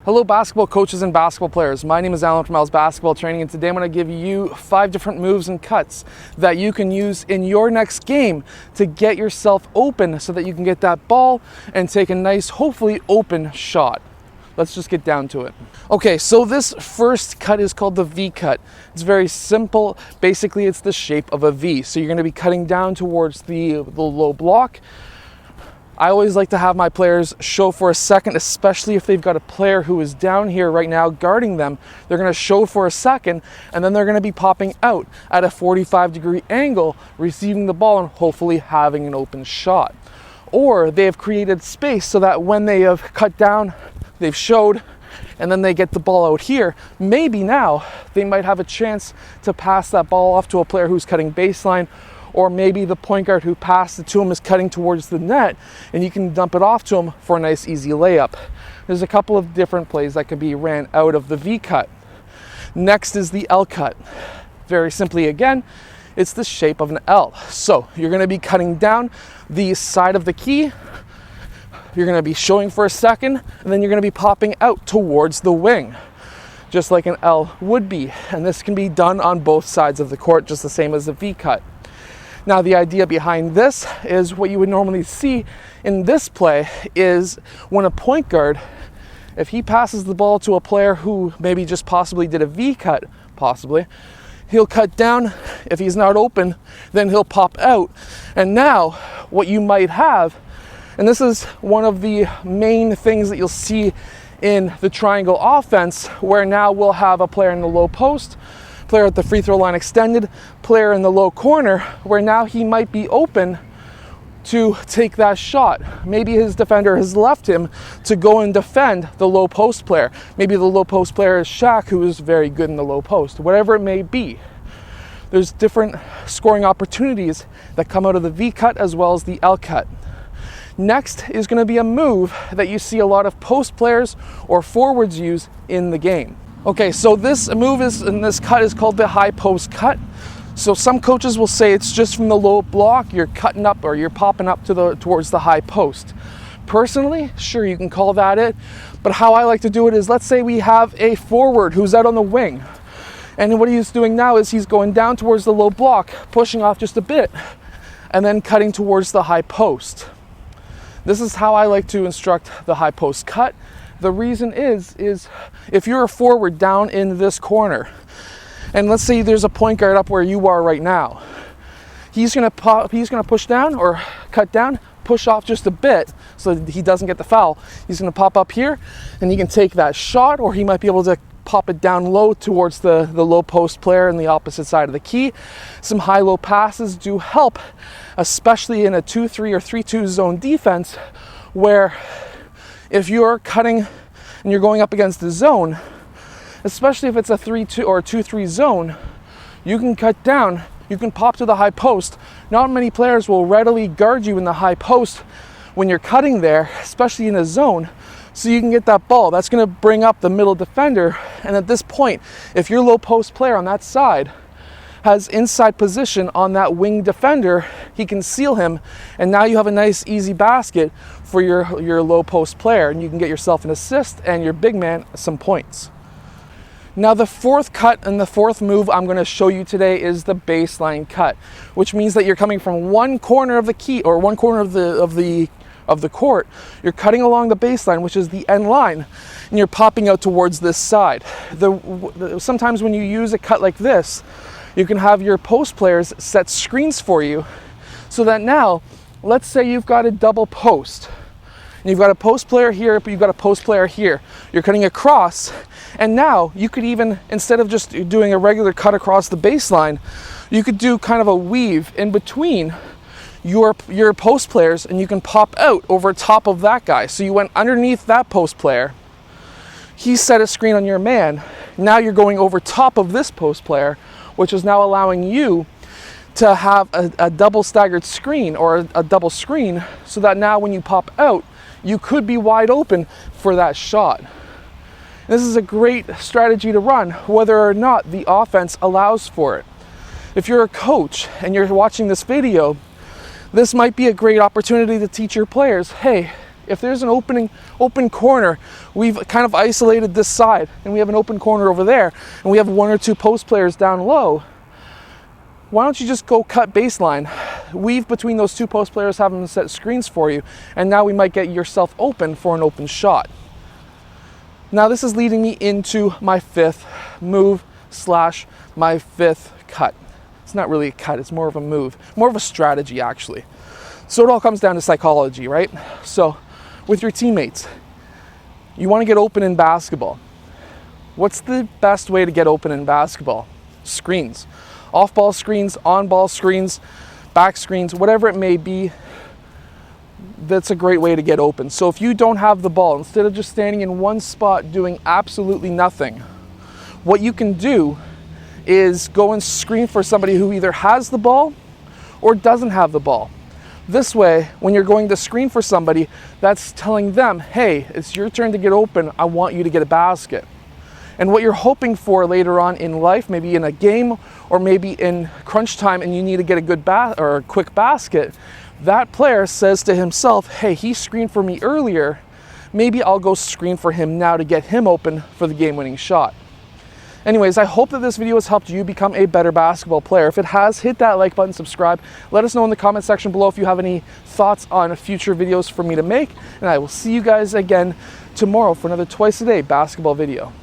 Hello basketball coaches and basketball players. My name is Alan from Al's Basketball Training, and today I'm going to give you 5 different moves and cuts that you can use in your next game to get yourself open so that you can get that ball and take a nice, hopefully open shot. Let's just get down to it. Okay, so this first cut is called the V cut. It's very simple. Basically, it's the shape of a V. So you're going to be cutting down towards the low block. I always like to have my players show for a second, especially if they've got a player who is down here right now guarding them. They're going to show for a second, and then they're going to be popping out at a 45-degree angle, receiving the ball and hopefully having an open shot. Or they have created space so that when they have cut down, they've showed, and then they get the ball out here, maybe now they might have a chance to pass that ball off to a player who's cutting baseline, or maybe the point guard who passed it to him is cutting towards the net, and you can dump it off to him for a nice easy layup. There's a couple of different plays that can be ran out of the V cut. Next is the L cut. Very simply again, it's the shape of an L. So you're going to be cutting down the side of the key. You're going to be showing for a second, and then you're going to be popping out towards the wing, just like an L would be. And this can be done on both sides of the court, just the same as a V cut. Now, the idea behind this is what you would normally see in this play is when a point guard, if he passes the ball to a player who maybe just possibly did a V cut, he'll cut down. If he's not open, then he'll pop out. And now what you might have, and this is one of the main things that you'll see in the triangle offense, where now we'll have a player in the low post, player at the free throw line extended, player in the low corner, where now he might be open to take that shot. Maybe his defender has left him to go and defend the low post player. Maybe the low post player is Shaq, who is very good in the low post. Whatever it may be, there's different scoring opportunities that come out of the V cut as well as the L cut. Next is going to be a move that you see a lot of post players or forwards use in the game. Okay, so this move in this cut is called the high post cut. So some coaches will say it's just from the low block, you're cutting up or you're popping up towards the high post. Personally, sure, you can call that it, but how I like to do it is, let's say we have a forward who's out on the wing, and what he's doing now is he's going down towards the low block, pushing off just a bit, and then cutting towards the high post. This is how I like to instruct the high post cut. The reason is if you're a forward down in this corner, and let's say there's a point guard up where you are right now, he's gonna push down or cut down, push off just a bit so that he doesn't get the foul. He's gonna pop up here, and he can take that shot, or he might be able to pop it down low towards the low post player on the opposite side of the key. Some high-low passes do help, especially in a 2-3 or 3-2 zone defense, where if you're cutting and you're going up against the zone, especially if it's a 3-2 or a 2-3 zone, you can cut down, you can pop to the high post. Not many players will readily guard you in the high post when you're cutting there, especially in a zone, so you can get that ball. That's going to bring up the middle defender, and at this point, if your low post player on that side has inside position on that wing defender, he can seal him, and now you have a nice easy basket for your low post player, and you can get yourself an assist and your big man some points. Now the fourth cut and the fourth move I'm going to show you today is the baseline cut, which means that you're coming from one corner of the key or one corner of the court. You're cutting along the baseline, which is the end line, and you're popping out towards this side. Sometimes when you use a cut like this, you can have your post players set screens for you, so that now, let's say you've got a double post. And you've got a post player here, but you've got a post player here. You're cutting across, and now you could even, instead of just doing a regular cut across the baseline, you could do kind of a weave in between your post players, and you can pop out over top of that guy. So you went underneath that post player, he set a screen on your man, now you're going over top of this post player, which is now allowing you to have a double staggered screen or a double screen, so that now when you pop out, you could be wide open for that shot. This is a great strategy to run, whether or not the offense allows for it. If you're a coach and you're watching this video, this might be a great opportunity to teach your players, hey, If there's an open corner, we've kind of isolated this side, and we have an open corner over there, and we have 1 or 2 post players down low, why don't you just go cut baseline, weave between those 2 post players, have them set screens for you, and now we might get yourself open for an open shot. Now this is leading me into my 5th move / my 5th cut. It's not really a cut, it's more of a move, more of a strategy actually. So it all comes down to psychology, right? So with your teammates, you want to get open in basketball. What's the best way to get open in basketball? Screens. Off-ball screens, on-ball screens, back screens, whatever it may be, that's a great way to get open. So if you don't have the ball, instead of just standing in one spot doing absolutely nothing, what you can do is go and screen for somebody who either has the ball or doesn't have the ball. This way, when you're going to screen for somebody, that's telling them, hey, it's your turn to get open, I want you to get a basket. And what you're hoping for later on in life, maybe in a game or maybe in crunch time and you need to get a good or a quick basket, that player says to himself, hey, he screened for me earlier, maybe I'll go screen for him now to get him open for the game-winning shot. Anyways, I hope that this video has helped you become a better basketball player. If it has, hit that like button, subscribe. Let us know in the comment section below if you have any thoughts on future videos for me to make. And I will see you guys again tomorrow for another twice a day basketball video.